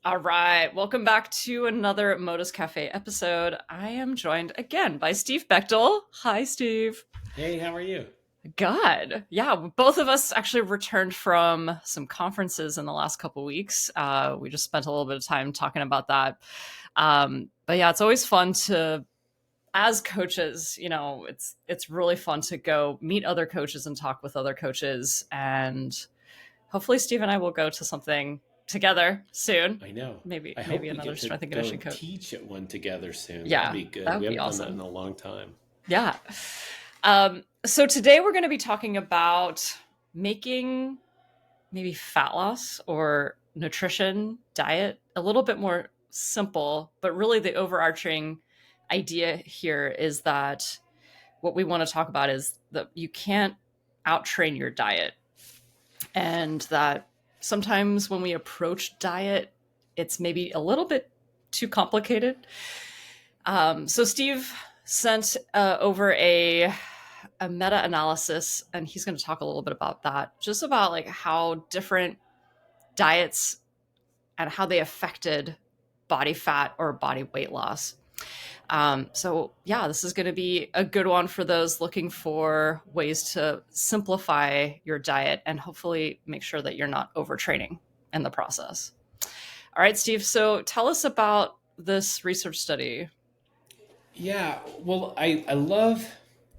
All right, welcome back to another Modus Cafe episode. I am joined again by Steve Bechtel. Hi, Steve. Hey, how are you? God, yeah, both of us actually returned from some conferences in the last couple weeks. We just spent a little bit of time talking about that. But yeah, it's always fun to, as coaches, it's really fun to go meet other coaches and talk with other coaches, and hopefully Steve and I will go to something together soon. I know. Maybe I maybe hope we another get to strength and go conditioning and coach. teach at one together soon. That'd Yeah, be that good. We would be haven't done that in awesome. a long time. Yeah. So today we're going to be talking about making maybe fat loss or nutrition diet a little bit more simple, but really the overarching idea here is that what we want to talk about is that you can't out train your diet, and that sometimes when we approach diet, it's maybe a little bit too complicated. So Steve sent over a meta analysis, and he's going to talk a little bit about that, just about like how different diets and how they affected body fat or body weight loss. So yeah, this is going to be a good one for those looking for ways to simplify your diet and hopefully make sure that you're not overtraining in the process. All right, Steve. So tell us about this research study. Yeah, well, I love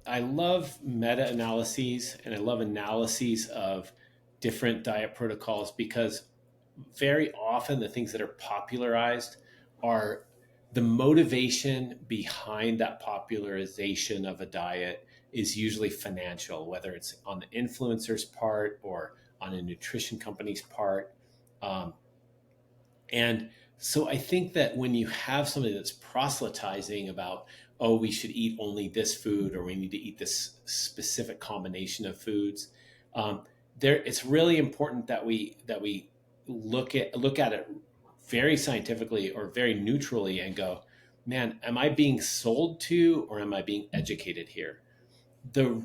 meta analyses and I love analyses of different diet protocols because very often the things that are popularized are the motivation behind that popularization of a diet is usually financial, whether it's on the influencer's part or on a nutrition company's part. Um, and so I think that when you have somebody that's proselytizing about, oh, we should eat only this food or we need to eat this specific combination of foods, um, there it's really important that we look at it very scientifically or very neutrally and go, man, am I being sold to or am I being educated here? The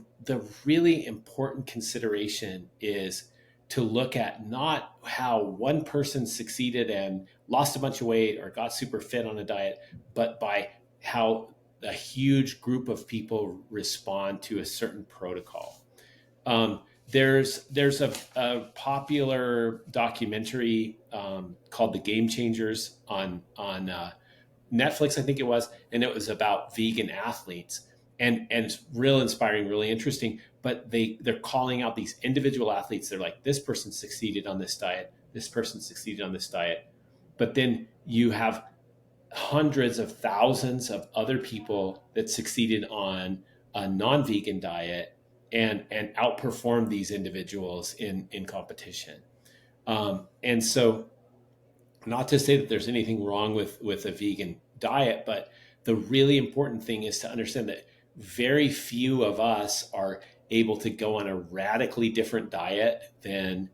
really important consideration is to look at not how one person succeeded and lost a bunch of weight or got super fit on a diet, but by how a huge group of people respond to a certain protocol. There's a popular documentary called The Game Changers on Netflix, I think it was, and it was about vegan athletes, and it's real inspiring, really interesting. But they're calling out these individual athletes. They're like, this person succeeded on this diet, this person succeeded on this diet, but then you have hundreds of thousands of other people that succeeded on a non-vegan diet and outperformed these individuals in competition. And so not to say that there's anything wrong with a vegan diet, but the really important thing is to understand that very few of us are able to go on a radically different diet than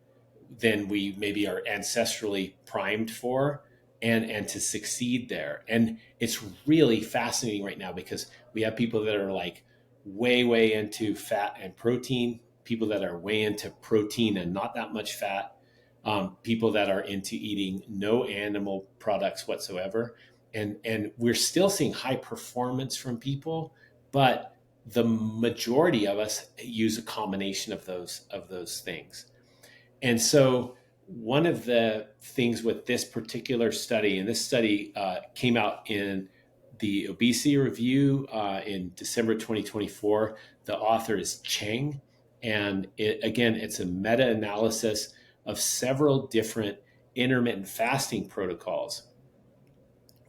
we maybe are ancestrally primed for and to succeed there. And it's really fascinating right now because we have people that are like way into fat and protein, people that are way into protein and not that much fat, people that are into eating no animal products whatsoever, and we're still seeing high performance from people, but the majority of us use a combination of those things. And so one of the things with this particular study, and this study came out in the Obesity Review in December 2024. The author is Cheng, and again, it's a meta-analysis of several different intermittent fasting protocols.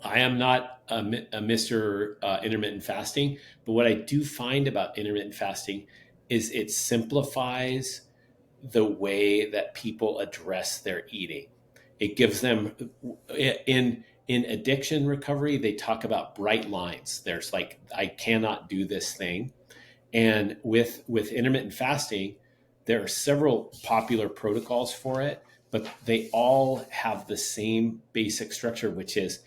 I am not a Mr. Intermittent fasting, but what I do find about intermittent fasting is it simplifies the way that people address their eating. It gives them in addiction recovery, they talk about bright lines. There's like, I cannot do this thing. And with intermittent fasting, there are several popular protocols for it, but they all have the same basic structure, which is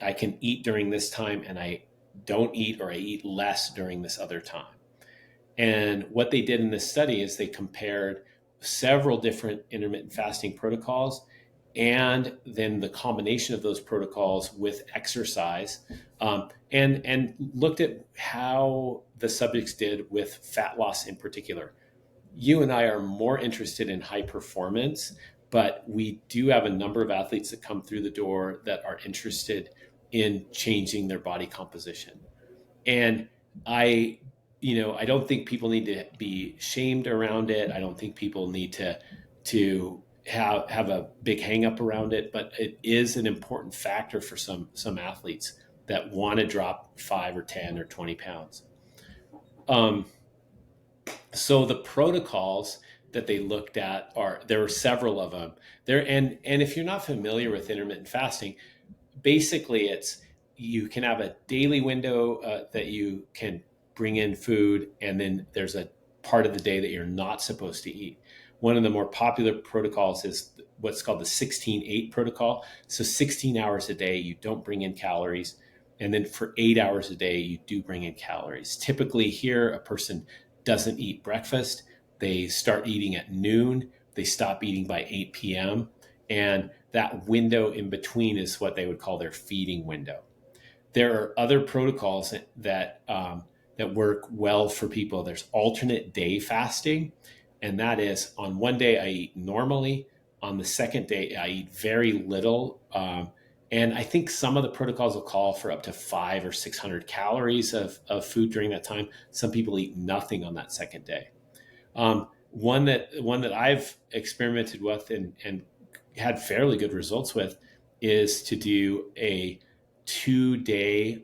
I can eat during this time and I don't eat or I eat less during this other time. And what they did in this study is they compared several different intermittent fasting protocols and then the combination of those protocols with exercise, and looked at how the subjects did with fat loss in particular. You and I are more interested in high performance, but we do have a number of athletes that come through the door that are interested in changing their body composition. And I, I don't think people need to be shamed around it. I don't think people need to have a big hang up around it, but it is an important factor for some athletes that want to drop 5 or 10 or 20 pounds. Um, so the protocols that they looked at, there were several of them there. And if you're not familiar with intermittent fasting, basically it's, you can have a daily window that you can bring in food, and then there's a part of the day that you're not supposed to eat. One of the more popular protocols is what's called the 16-8 protocol. So 16 hours a day you don't bring in calories, and then for 8 hours a day you do bring in calories. Typically here a person doesn't eat breakfast, they start eating at noon, they stop eating by 8 p.m., and that window in between is what they would call their feeding window. There are other protocols that work well for people. There's alternate day fasting, and that is, on one day I eat normally, on the second day I eat very little, and I think some of the protocols will call for up to 500 or 600 calories of food during that time. Some people eat nothing on that second day. One that I've experimented with and had fairly good results with is to do a 2 day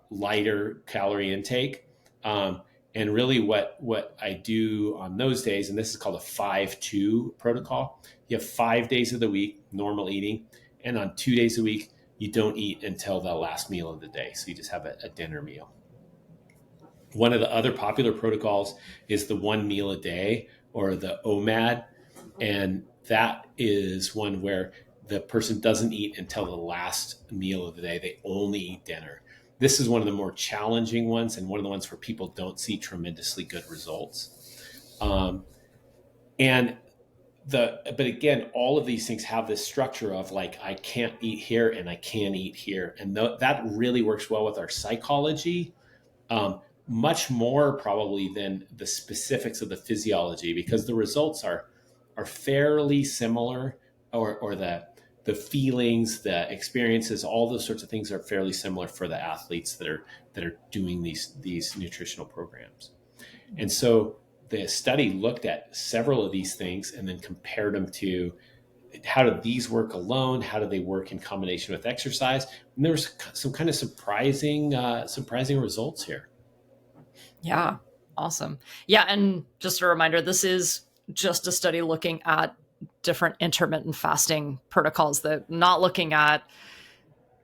lighter calorie intake. And really what I do on those days, and this is called a 5-2 protocol. You have 5 days of the week, normal eating. And on 2 days a week, you don't eat until the last meal of the day. So you just have a dinner meal. One of the other popular protocols is the 1 meal a day, or the OMAD. And that is one where the person doesn't eat until the last meal of the day. They only eat dinner. This is one of the more challenging ones, and one of the ones where people don't see tremendously good results. And but again, all of these things have this structure of like, I can't eat here and I can eat here. And that really works well with our psychology, much more probably than the specifics of the physiology, because the results are fairly similar, or the feelings, the experiences, all those sorts of things are fairly similar for the athletes that are doing these nutritional programs. And so the study looked at several of these things and then compared them to, how do these work alone? How do they work in combination with exercise? And there was some kind of surprising results here. Yeah. Awesome. Yeah. And just a reminder, this is just a study looking at different intermittent fasting protocols, that not looking at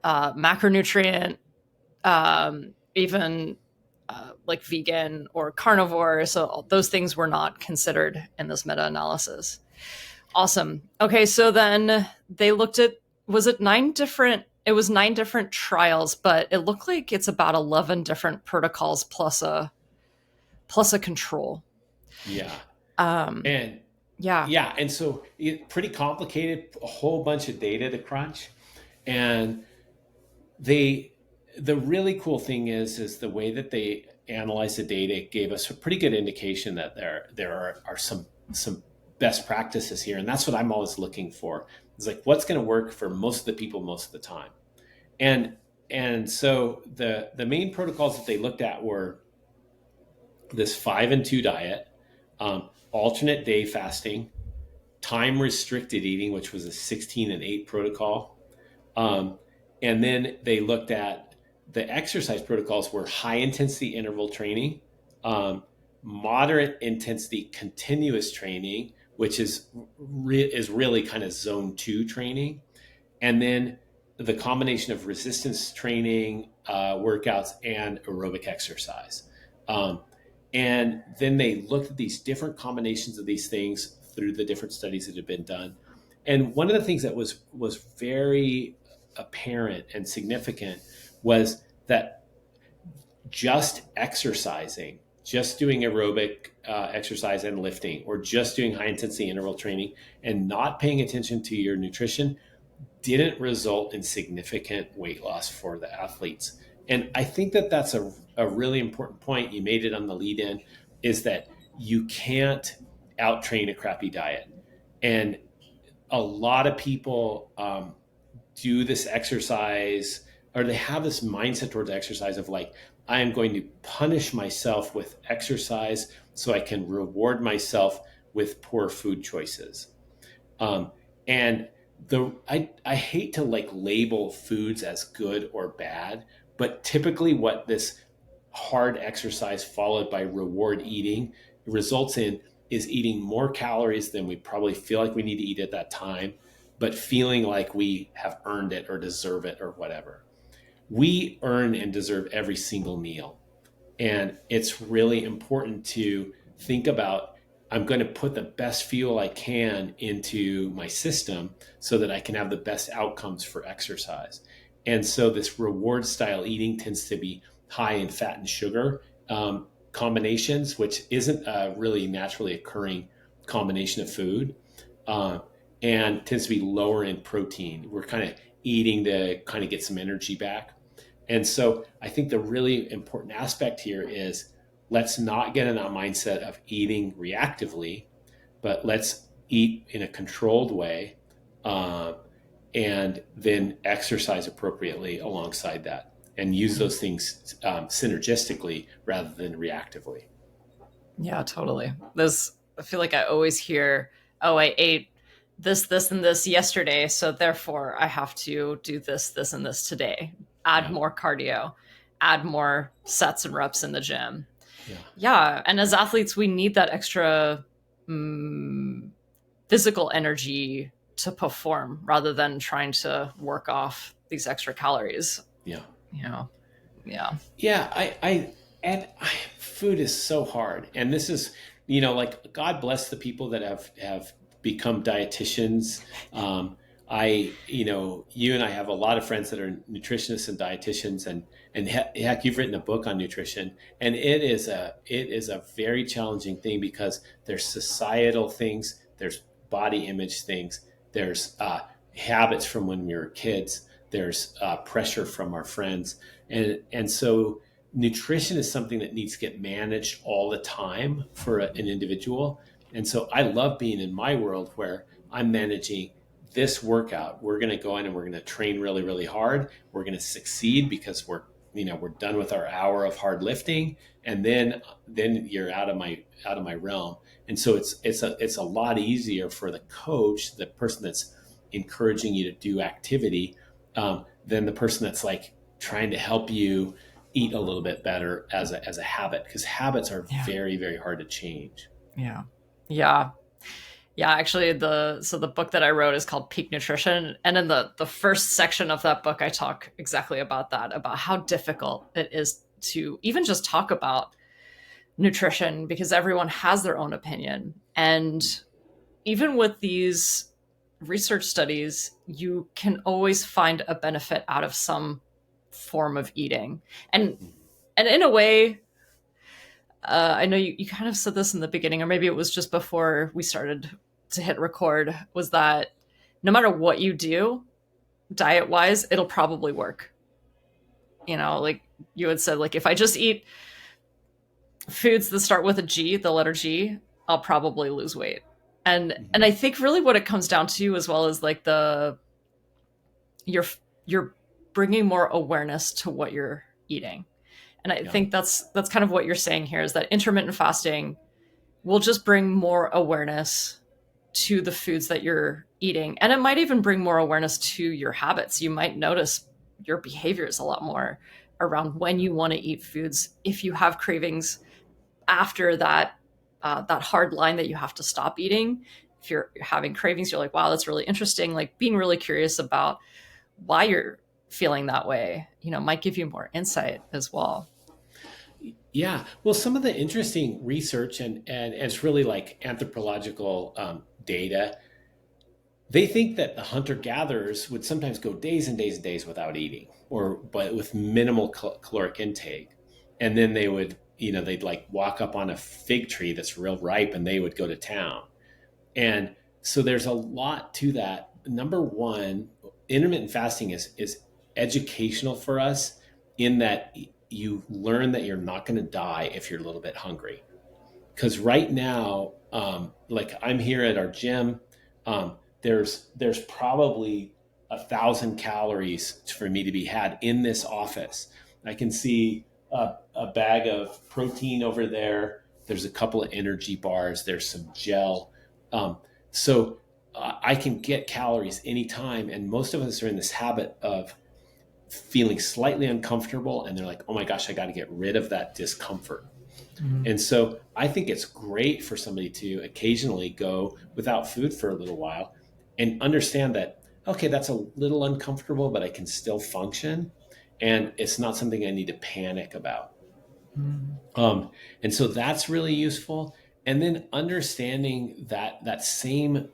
macronutrient, even like vegan or carnivore. So those things were not considered in this meta-analysis. Awesome. Okay, so then they looked at, was it nine different trials, but it looked like it's about 11 different protocols plus a control. Yeah. Um, And yeah. yeah, and so pretty complicated, a whole bunch of data to crunch. And they the really cool thing is the way that they analyze the data gave us a pretty good indication that there are some best practices here, and that's what I'm always looking for. It's like, what's going to work for most of the people most of the time. And so the main protocols that they looked at were this 5-2 diet, alternate day fasting, time restricted eating, which was a 16-8 protocol. And then they looked at the exercise protocols were high intensity interval training, moderate intensity continuous training, which is really kind of zone 2 training, and then the combination of resistance training, workouts, and aerobic exercise. And then they looked at these different combinations of these things through the different studies that had been done. And one of the things that was very apparent and significant was that just exercising just doing aerobic exercise and lifting, or just doing high intensity interval training and not paying attention to your nutrition, didn't result in significant weight loss for the athletes. And I think that that's a really important point. You made it on the lead in, is that you can't out train a crappy diet. And a lot of people do this exercise, or they have this mindset towards exercise of like, I am going to punish myself with exercise so I can reward myself with poor food choices. And I hate to like label foods as good or bad, but typically what this hard exercise followed by reward eating results in is eating more calories than we probably feel like we need to eat at that time, but feeling like we have earned it or deserve it or whatever. We earn and deserve every single meal. And it's really important to think about, I'm going to put the best fuel I can into my system so that I can have the best outcomes for exercise. And so this reward style eating tends to be high in fat and sugar combinations, which isn't a really naturally occurring combination of food, uh, and tends to be lower in protein. We're kind of eating to kind of get some energy back. And so I think the really important aspect here is, let's not get in that mindset of eating reactively, but let's eat in a controlled way, uh, and then exercise appropriately alongside that, and use those things synergistically rather than reactively. Yeah, totally. This, I feel like I always hear, oh, I ate this, and this yesterday, so therefore I have to do this, and this today. Add Yeah. more cardio, add more sets and reps in the gym. Yeah. Yeah, and as athletes, we need that extra mm, physical energy to perform rather than trying to work off these extra calories. Yeah. You know, yeah, Yeah, food is so hard, and this is, like, God bless the people that have become dietitians. You and I have a lot of friends that are nutritionists and dietitians, and heck, you've written a book on nutrition, and it is a very challenging thing, because there's societal things, there's body image things, there's habits from when we were kids, there's pressure from our friends, and so nutrition is something that needs to get managed all the time for an individual. And so I love being in my world where I'm managing this workout. We're going to go in and we're going to train really, really hard. We're going to succeed because we're done with our hour of hard lifting, and then you're out of my realm. And so it's a lot easier for the coach, the person that's encouraging you to do activity, than the person that's like trying to help you eat a little bit better as a habit, because habits are yeah, very, very hard to change. yeah, yeah. Yeah, actually, the book that I wrote is called Peak Nutrition, and in the first section of that book, I talk exactly about that, about how difficult it is to even just talk about nutrition, because everyone has their own opinion, and even with these research studies, you can always find a benefit out of some form of eating, and in a way, I know you kind of said this in the beginning, or maybe it was just before we started to hit record, was that no matter what you do, diet wise, it'll probably work. Like you had said, like if I just eat foods that start with a G, the letter G, I'll probably lose weight. And Mhm. I think really what it comes down to, as well as like you're bringing more awareness to what you're eating. And I Yeah. think that's kind of what you're saying here, is that intermittent fasting will just bring more awareness to the foods that you're eating. And it might even bring more awareness to your habits. You might notice your behaviors a lot more around when you want to eat foods. If you have cravings after that hard line that you have to stop eating, if you're having cravings, you're like, wow, that's really interesting. Like being really curious about why you're feeling that way, might give you more insight as well. Yeah. Well, some of the interesting research, and it's really like anthropological data. They think that the hunter gatherers would sometimes go days and days and days without eating, or but with minimal caloric intake, and then they would they'd like walk up on a fig tree that's real ripe and they would go to town. And so there's a lot to that. Number one, intermittent fasting is educational for us in that you learn that you're not going to die if you're a little bit hungry. Because right now, like I'm here at our gym, there's probably 1,000 calories for me to be had in this office. I can see a bag of protein over there. There's a couple of energy bars. There's some gel. Um, so I can get calories anytime. And most of us are in this habit of feeling slightly uncomfortable. And they're like, oh my gosh, I got to get rid of that discomfort. Mm-hmm. And so I think it's great for somebody to occasionally go without food for a little while and understand that, okay, that's a little uncomfortable, but I can still function. And it's not something I need to panic about. Mm-hmm. And so that's really useful. And then understanding that same,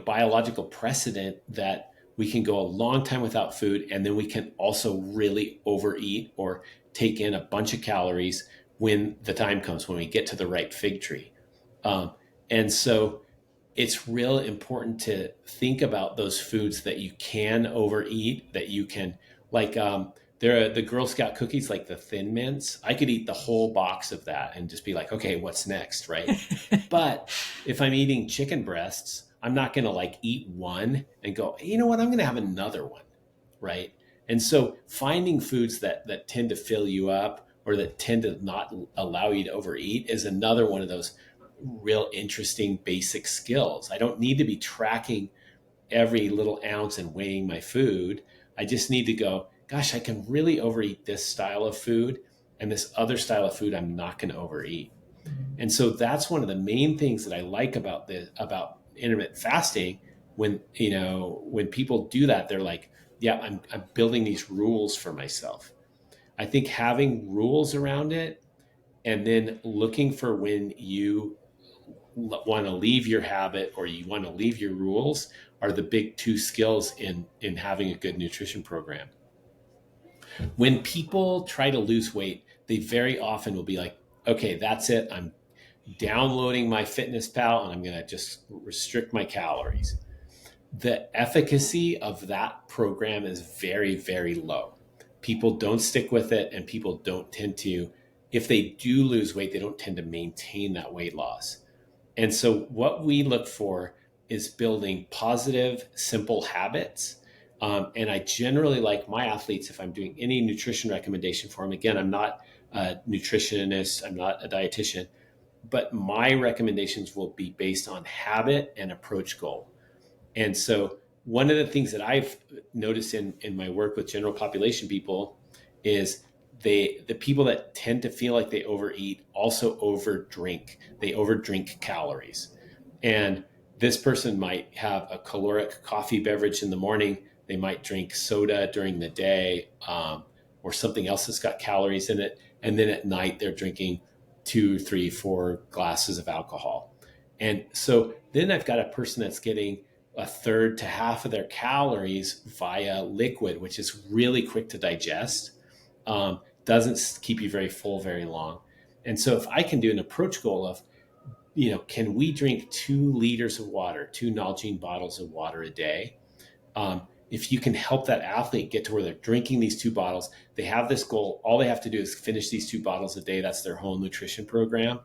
biological precedent that we can go a long time without food and then we can also really overeat or take in a bunch of calories when the time comes, when we get to the right fig tree. And so it's real important to think about those foods that you can overeat, that you can, like, there are the Girl Scout cookies, like the Thin Mints. I could eat the whole box of that and just be like, okay, what's next, right? But if I'm eating chicken breasts, I'm not going to like eat one and go, hey, you know what, I'm going to have another one, right? And so finding foods that tend to fill you up or that tend to not allow you to overeat is another one of those real interesting basic skills. I don't need to be tracking every little ounce and weighing my food. I just need to go, gosh, I can really overeat this style of food, and this other style of food I'm not going to overeat. And so that's one of the main things that I like about intermittent fasting. When people do that, they're like, yeah, I'm building these rules for myself. I think having rules around it and then looking for when you want to leave your habit or you want to leave your rules are the big two skills in having a good nutrition program. When people try to lose weight, they very often will be like, okay, that's it, I'm downloading my fitness pal and I'm going to just restrict my calories. The efficacy of that program is very, very low. People don't stick with it, and people don't tend to, if they do lose weight, they don't tend to maintain that weight loss. And so, what we look for is building positive, simple habits. And I generally like my athletes, if I'm doing any nutrition recommendation for them, again, I'm not a nutritionist, I'm not a dietitian, but my recommendations will be based on habit and approach goal. And so one of the things that I've noticed in my work with general population people is the people that tend to feel like they overeat also overdrink. They overdrink calories. And this person might have a caloric coffee beverage in the morning. They might drink soda during the day, or something else that's got calories in it. And then at night, they're drinking 2, 3, 4 glasses of alcohol. And so then I've got a person that's getting a third to half of their calories via liquid, which is really quick to digest, doesn't keep you very full very long. And so if I can do an approach goal of, can we drink 2 liters of water, 2 Nalgene bottles of water a day? If you can help that athlete get to where they're drinking these 2 bottles, they have this goal. All they have to do is finish these 2 bottles a day. That's their whole nutrition program.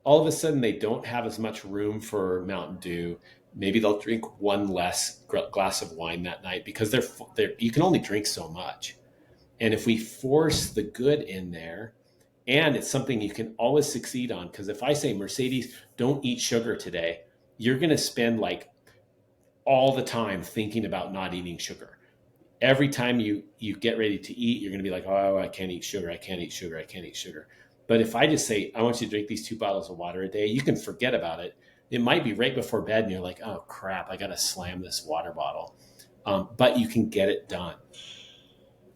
All of a sudden, they don't have as much room for Mountain Dew. Maybe they'll drink one less glass of wine that night because you can only drink so much. And if we force the good in there, and it's something you can always succeed on, because if I say, Mercedes, don't eat sugar today, you're going to spend like all the time thinking about not eating sugar. Every time you get ready to eat, you're going to be like, oh, I can't eat sugar. I can't eat sugar. I can't eat sugar. But if I just say, I want you to drink these 2 bottles of water a day, you can forget about it. It might be right before bed and you're like, oh crap, I got to slam this water bottle. But you can get it done.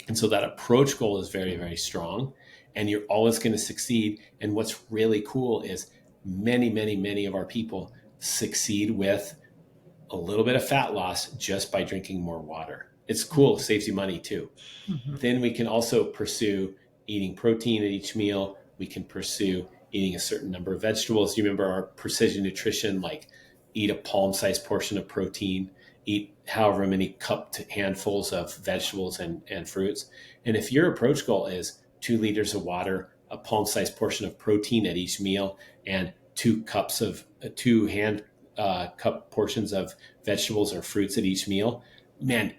And so that approach goal is very, very strong, and you're always going to succeed. And what's really cool is many, many, many of our people succeed with a little bit of fat loss just by drinking more water. It's cool. It saves you money too. Mm-hmm. Then we can also pursue eating protein at each meal. We can pursue eating a certain number of vegetables. You remember our precision nutrition, like eat a palm-sized portion of protein, eat however many cupped handfuls of vegetables and fruits. And if your approach goal is 2 liters of water, a palm-sized portion of protein at each meal, and 2 cups of 2 hand cup portions of vegetables or fruits at each meal, man,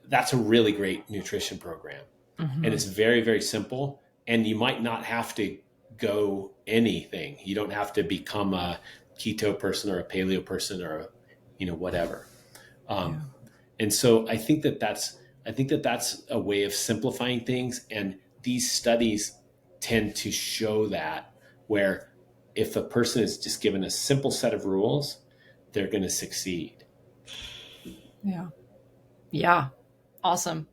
that's a really great nutrition program. And Mm-hmm. it's very, very simple. And you might not have to go anything. You don't have to become a keto person or a paleo person or whatever. Um, Yeah. and so I think that that's a way of simplifying things. And these studies tend to show that, where if a person is just given a simple set of rules, they're going to succeed. Yeah. Yeah. Awesome.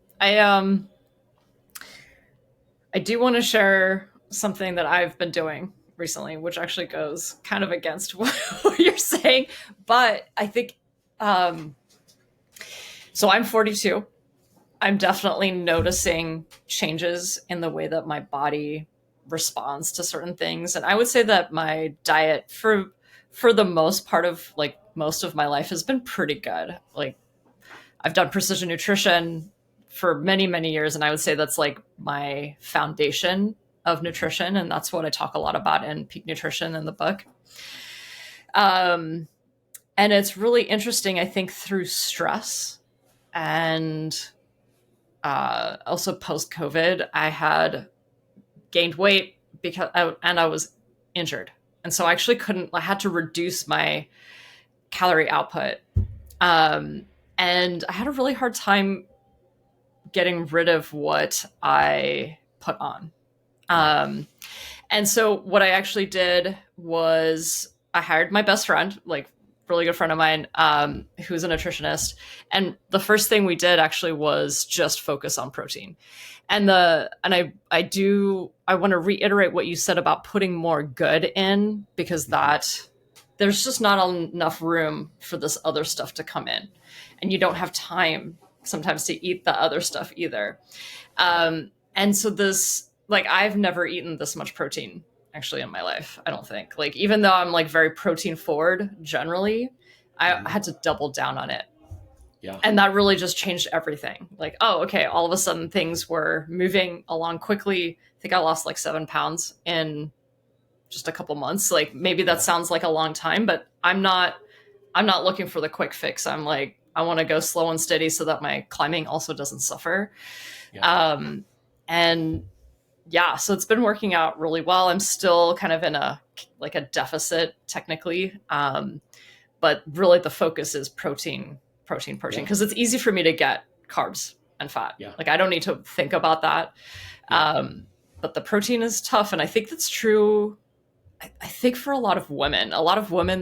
I do want to share something that I've been doing recently, which actually goes kind of against what you're saying, but I think um so I'm 42. I'm definitely noticing changes in the way that my body responds to certain things. And I would say that my diet for the most part of like most of my life has been pretty good. Like I've done precision nutrition for many, many years, and I would say that's like my foundation of Mhm. nutrition, and that's what I talk a lot about in Peak Nutrition in the book. Um, and it's really interesting, I think, through stress and also post COVID, I had gained weight and I was injured, and so I actually couldn't. I had to reduce my calorie output, um, and I had a really hard time getting rid of what I put on. Yeah. Um, and so what I actually did was I hired my best friend, like really good friend of mine, who's a nutritionist. And the first thing we did actually was just focus on protein. And I want to reiterate what you said about putting more good in, because Mhm. that there's just not enough room for this other stuff to come in. And you don't Yeah. have time sometimes to eat the other stuff either. Yeah. And so this, like, I've never eaten this much protein actually in my life. I don't think. Like, even though I'm like very protein forward generally, I Mhm. had to double down on it. Yeah. And that really just changed everything. Like, oh, okay, all of a sudden things were moving along quickly. I think I lost like 7 pounds in just a couple months. Like, maybe that Yeah. sounds like a long time, but I'm not looking for the quick fix. I'm like, I want to go slow and steady so that my climbing also doesn't suffer. Yeah. Um, and yeah, so it's been working out really well. I'm still kind of in a like a deficit technically, but really the focus is protein, protein, protein, Yeah. because it's easy for me to get carbs and fat. Yeah. Like I don't need to think about that. Yeah. But the protein is tough, and I think that's true. I think for a lot of women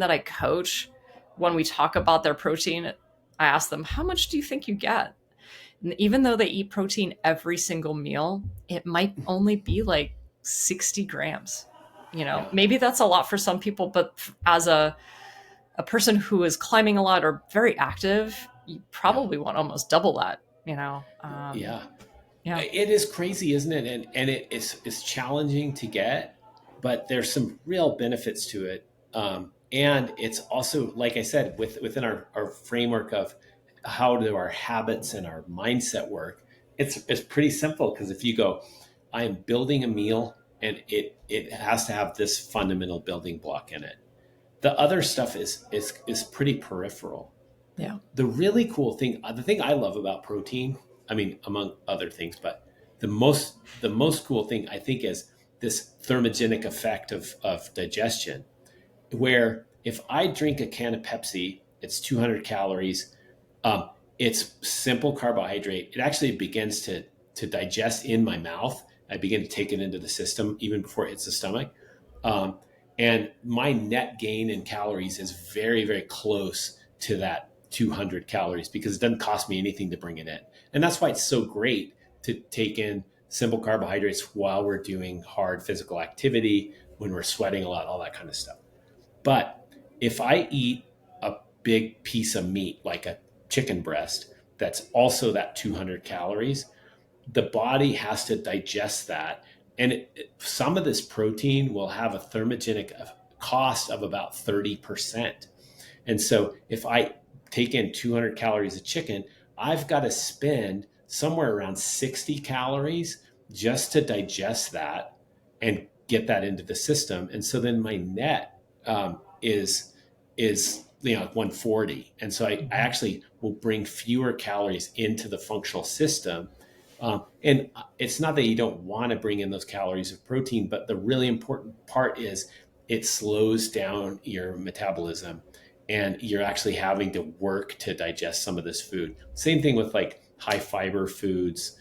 that I coach, when we talk about their protein, I ask them, "How much do you think you get?" And even though they eat protein every single meal, it might only be like 60 grams. Yeah. Maybe that's a lot for some people, but as a person who is climbing a lot or very active, you Yeah. probably want almost double that, Yeah. yeah. It is crazy, isn't it? And it's challenging to get, but there's some real benefits to it. And it's also, like I said, within our framework of how do our habits and our mindset work, it's pretty simple, because if you go, I am building a meal and it has to have this fundamental building block in it. The other stuff is pretty peripheral. Yeah. The thing I love about protein, I mean, among other things, but the most cool thing I think is this thermogenic effect of digestion, where if I drink a can of Pepsi, it's 200 calories. Um, it's simple carbohydrate. It actually begins to digest in my mouth. I begin to take it into the system even before it hits the stomach. Um, and my net gain in calories is very, very close to that 200 calories, because it doesn't cost me anything to bring it in. And that's why it's so great to take in simple carbohydrates while we're doing hard physical activity, when we're sweating a lot, all that kind of stuff. But if I eat a big piece of meat, like a chicken breast, that's also that 200 calories, the body has to digest that. some of this protein will have a thermogenic cost of about 30%. And so if I take in 200 calories of chicken, I've got to spend somewhere around 60 calories just to digest that and get that into the system. And so then my net is 140. And so I Mhm. actually will bring fewer calories into the functional system. And it's not that you don't want to bring in those calories of protein, but the really important part is it slows down your metabolism and you're actually having to work to digest some of this food. Same thing with like high fiber foods,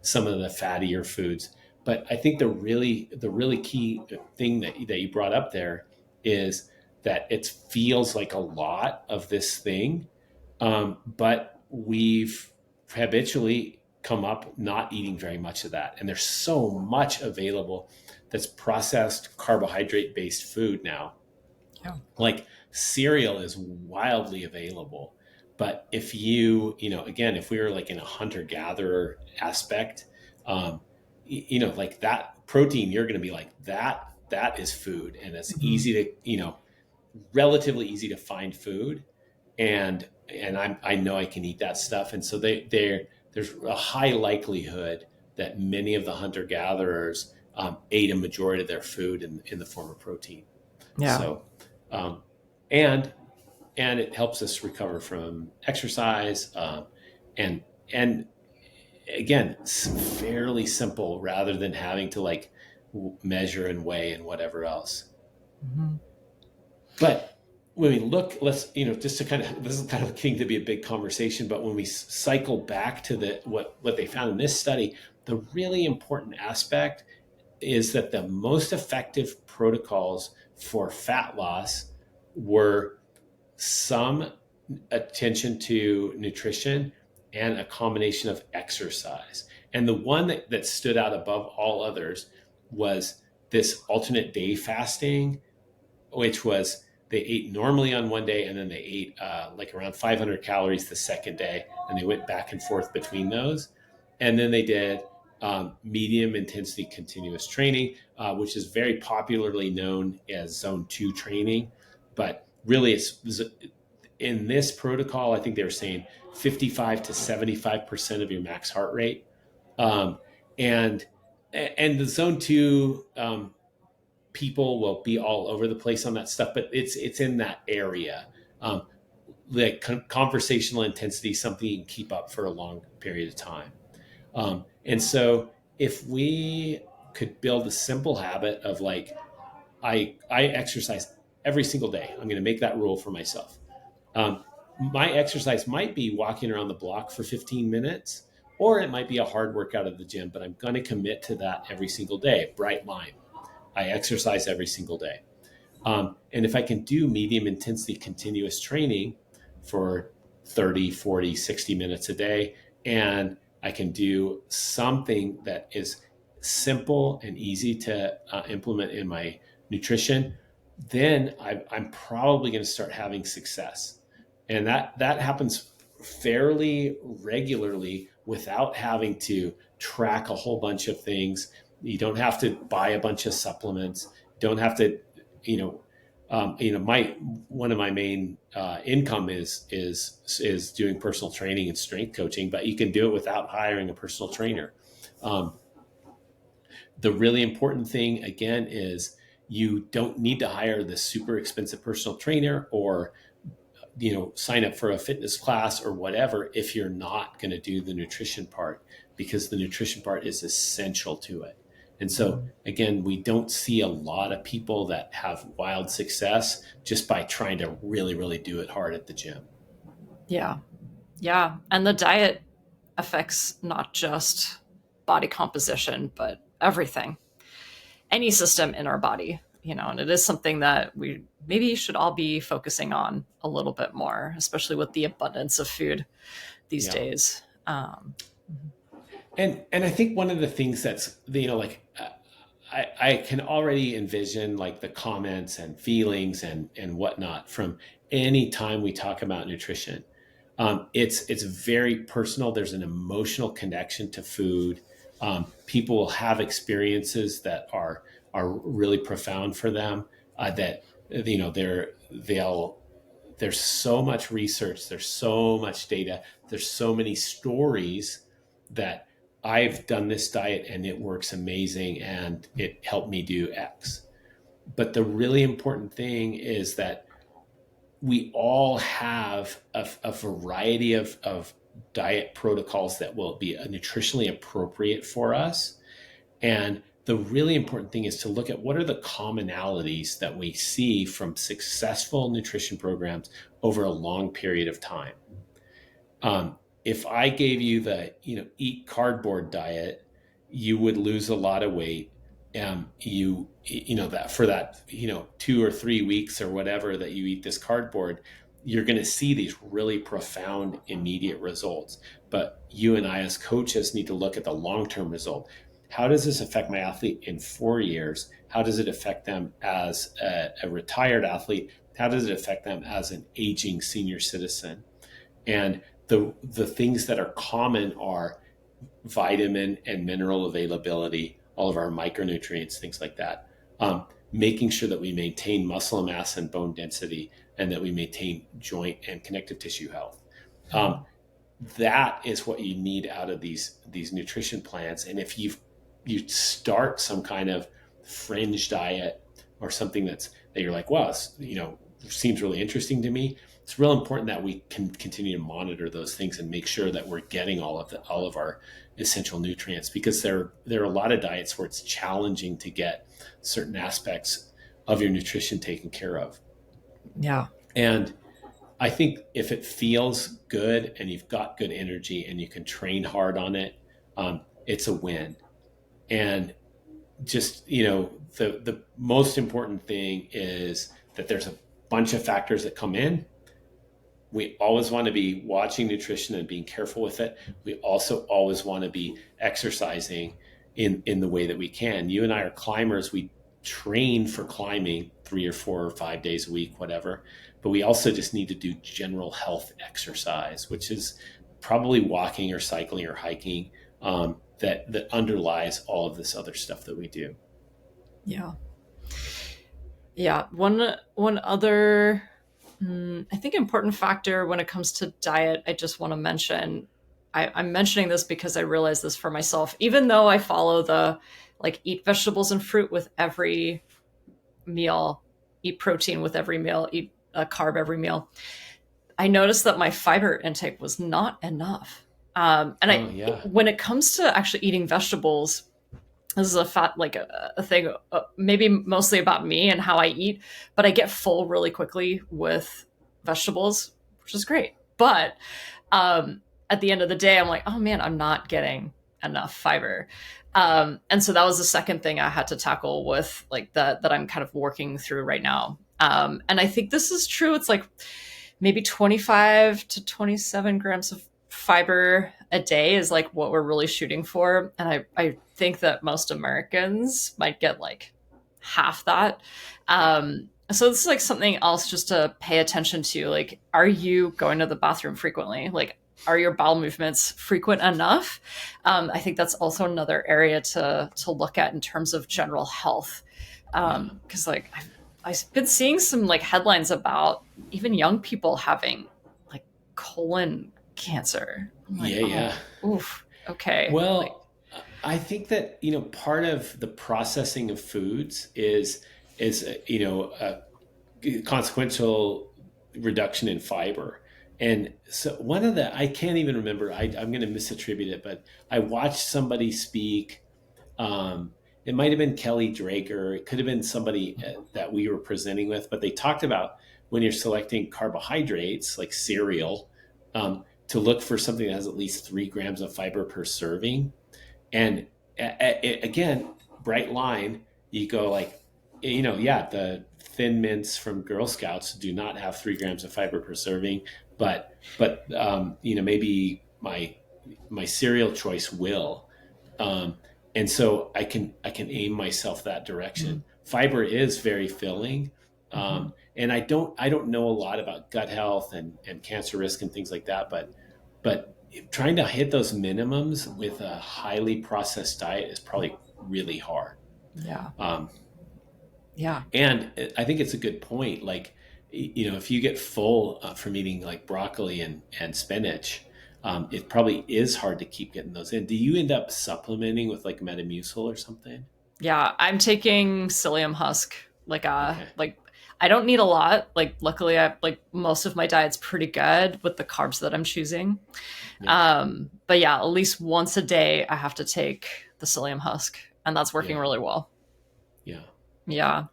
some of the fattier foods. But I think the really key thing that you brought up there is that it feels like a lot of this thing, but we've habitually come up not eating very much of that. And there's so much available that's processed carbohydrate based food now. Yeah. Like cereal is wildly available. But again, if we were like in a hunter gatherer aspect, like that protein, you're going to be like, that is food. And it's Mhm. easy to, relatively easy to find food, and I know I can eat that stuff, and so there's a high likelihood that many of the hunter gatherers ate a majority of their food in the form of protein. Yeah. So, um, and and it helps us recover from exercise, and and again, it's fairly simple rather than having to like measure and weigh and whatever else. Mhm. But when we look, let's, just to kind of, this is kind of getting to be a big conversation, but when we cycle back to what they found in this study, the really important aspect is that the most effective protocols for fat loss were some attention to nutrition and a combination of exercise. And the one that stood out above all others was this alternate day fasting, which was they ate normally on one day and then they ate like around 500 calories the second day, and they went back and forth between those. And then they did medium intensity continuous training, which is very popularly known as zone 2 training. But really, it's in this protocol, I think they were saying 55 to 75% of your max heart rate. Um, and and the zone 2 people will be all over the place on that stuff, but it's in that area. Um, like conversational intensity, something you can keep up for a long period of time. And so if we could build a simple habit of like, I exercise every single day. I'm going to make that rule for myself. My exercise might be walking around the block for 15 minutes, or it might be a hard workout at the gym, but I'm going to commit to that every single day. Bright line. I exercise every single day. And if I can do medium intensity continuous training for 30, 40, 60 minutes a day, and I can do something that is simple and easy to implement in my nutrition, then I'm probably going to start having success. And that happens fairly regularly without having to track a whole bunch of things. You don't have to buy a bunch of supplements. Don't have to, you know, my one of my main income is doing personal training and strength coaching, but you can do it without hiring a personal trainer. Um, the really important thing again is you don't need to hire this super expensive personal trainer or sign up for a fitness class or whatever if you're not going to do the nutrition part, because the nutrition part is essential to it. And so Mhm. again, we don't see a lot of people that have wild success just by trying to really really do it hard at the gym. Yeah. Yeah. And the diet affects not just body composition, but everything, any system in our body, and it is something that we maybe should all be focusing on a little bit more, especially with the abundance of food these Yeah. days. And I think one of the things that's, like, I can already envision like the comments and feelings and whatnot from any time we talk about nutrition. It's very personal. There's an emotional connection to food. People will have experiences that are really profound for them. That you know they'll there's so much research, there's so much data, there's so many stories that I've done this diet and it works amazing and it helped me do X. But the really important thing is that we all have a variety of diet protocols that will be nutritionally appropriate for us. And the really important thing is to look at what are the commonalities that we see from successful nutrition programs over a long period of time. If I gave you the eat cardboard diet, you would lose a lot of weight. That for that 2 or 3 weeks or whatever that you eat this cardboard, you're going to see these really profound immediate results. But you and I as coaches need to look at the long-term result. How does this affect my athlete in 4 years? How does it affect them as a retired athlete? How does it affect them as an aging senior citizen? And the things that are common are vitamin and mineral availability, all of our micronutrients, things like that. Making sure that we maintain muscle mass and bone density, and that we maintain joint and connective tissue health. That is what you need out of these nutrition plans. And if you start some kind of fringe diet or something that you're like, well, seems really interesting to me, it's real important that we can continue to monitor those things and make sure that we're getting all of our essential nutrients, because there are a lot of diets where it's challenging to get certain aspects of your nutrition taken care of. Yeah. And I think if it feels good and you've got good energy and you can train hard on it, it's a win. And just, the most important thing is that there's a bunch of factors that come in. We always want to be watching nutrition and being careful with it. We also always want to be exercising in the way that we can. You and I are climbers. We train for climbing 3 or 4 or 5 days a week, whatever. But we also just need to do general health exercise, which is probably walking or cycling or hiking, that underlies all of this other stuff that we do. Yeah. Yeah. One other, I think, important factor when it comes to diet, I just want to mention. I'm mentioning this because I realize this for myself. Even though I follow the eat vegetables and fruit with every meal, eat protein with every meal, eat a carb every meal, I noticed that my fiber intake was not enough. Oh yeah. When it comes to actually eating vegetables, this is a thing, maybe mostly about me and how I eat, but I get full really quickly with vegetables, which is great. But at the end of the day, I'm like, oh man, I'm not getting enough fiber. And so that was the second thing I had to tackle with that I'm kind of working through right now. And I think this is true. It's like maybe 25 to 27 grams of fiber a day is like what we're really shooting for. And I think that most Americans might get like half that. So this is like something else just to pay attention to. Like, are you going to the bathroom frequently? Like, are your bowel movements frequent enough? I think that's also another area to look at in terms of general health. Because I've been seeing some headlines about even young people having like colon cancer. I'm like, Yeah, yeah. oh, oof, okay. Well, I think that part of the processing of foods is a consequential reduction in fiber. And so one of the I can't even remember. I'm going to misattribute it, but I watched somebody speak. It might have been Kelly Drager. It could have been somebody that we were presenting with, but they talked about when you're selecting carbohydrates like cereal, to look for something that has at least 3 grams of fiber per serving. And again, bright line, you go like, yeah, the Thin Mints from Girl Scouts do not have 3 grams of fiber per serving, but maybe my cereal choice will. And so I can aim myself that direction. Mm-hmm. Fiber is very filling, Mm-hmm. and I don't know a lot about gut health and cancer risk and things like that, but trying to hit those minimums with a highly processed diet is probably really hard. Yeah. Um, Yeah. and I think it's a good point. Like, if you get full from eating like broccoli and spinach, it probably is hard to keep getting those in. Do you end up supplementing with like Metamucil or something? Yeah. I'm taking psyllium husk. Okay. Like I don't need a lot. Like luckily I like most of my diet's pretty good with the carbs that I'm choosing. Yeah. But yeah, at least once a day I have to take the psyllium husk, and that's working Yeah. really well. Yeah. Yeah.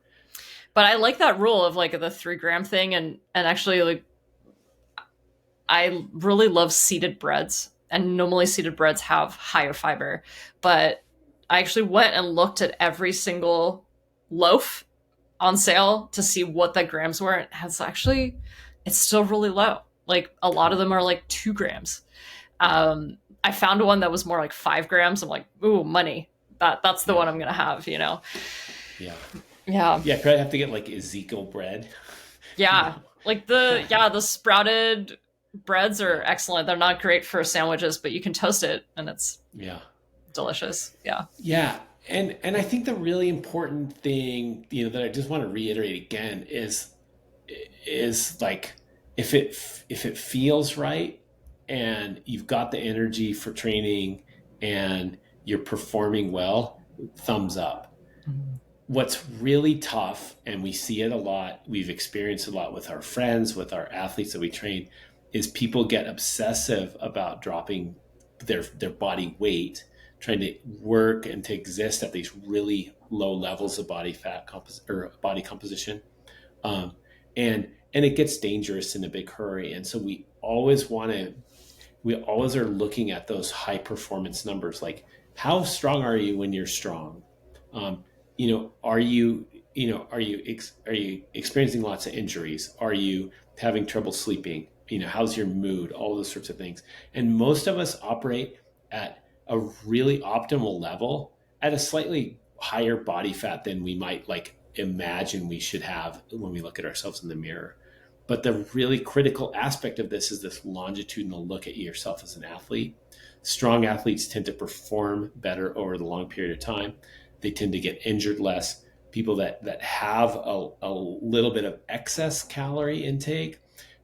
But I like that rule of like the 3 gram thing, and actually like I really love seeded breads, and normally seeded breads have higher fiber, but I actually went and looked at every single loaf on sale to see what the grams were. It has actually, it's still really low. Like a lot of Huh. them are like 2 grams. Yeah. I found one that was more like 5 grams. I'm like, ooh, money. That's the Yeah. one I'm gonna have. You know? Yeah. Yeah, Yeah. Probably have to get like Ezekiel bread. you yeah. know. Like the sprouted breads are Yeah. excellent. They're not great for sandwiches, but you can toast it and it's Yeah. delicious. Yeah. Yeah. And I think the really important thing, that I just want to reiterate again is like, if it feels right and you've got the energy for training and you're performing well, thumbs up. Mhm. What's really tough, and we see it a lot, we've experienced a lot with our friends, with our athletes that we train, is people get obsessive about dropping their body weight, trying to work and to exist at these really low levels of body fat or body composition, um, and it gets dangerous in a big hurry. And so we always are looking at those high performance numbers, like how strong are you when you're strong? Um, are you experiencing lots of injuries? Are you having trouble sleeping? How's your mood? All those sorts of things. And most of us operate at a really optimal level at a slightly higher body fat than we might like imagine we should have when we look at ourselves in the mirror. But the really critical aspect of this is this longitudinal look at yourself as an athlete. Strong athletes tend to perform better over the long period of time. They tend to get injured less. People that have a little bit of excess calorie intake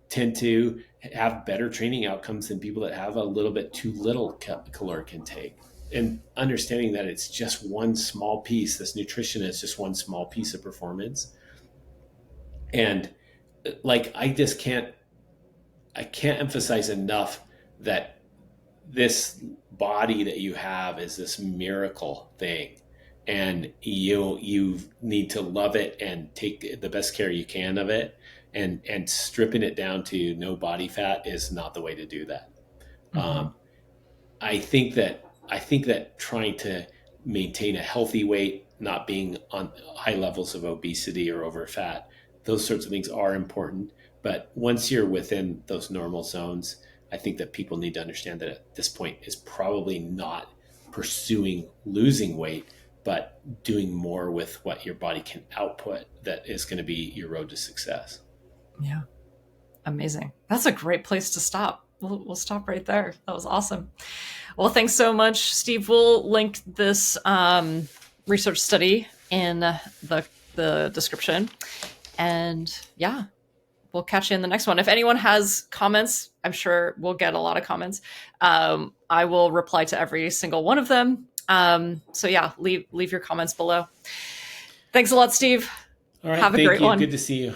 tend to have better training outcomes than people that have a little bit too little caloric intake. And understanding that it's just one small piece, this nutrition is just one small piece of performance. And like, I can't emphasize enough that this body that you have is this miracle thing, and you need to love it and take the best care you can of it, and stripping it down to no body fat is not the way to do that. Mhm. um, I think that trying to maintain a healthy weight, not being on high levels of obesity or over fat, those sorts of things are important. But once you're within those normal zones, I think that people need to understand that at this point is probably not pursuing losing weight, but doing more with what your body can output that is going to be your road to success. Yeah. Amazing. That's a great place to stop. We'll stop right there. That was awesome. Well, thanks so much, Steve. We'll link this research study in the description. And yeah, we'll catch you in the next one. If anyone has comments, I'm sure we'll get a lot of comments. I will reply to every single one of them. So yeah, leave your comments below. Thanks a lot, Steve. All right. Have a Thank great you. one. Good to see you.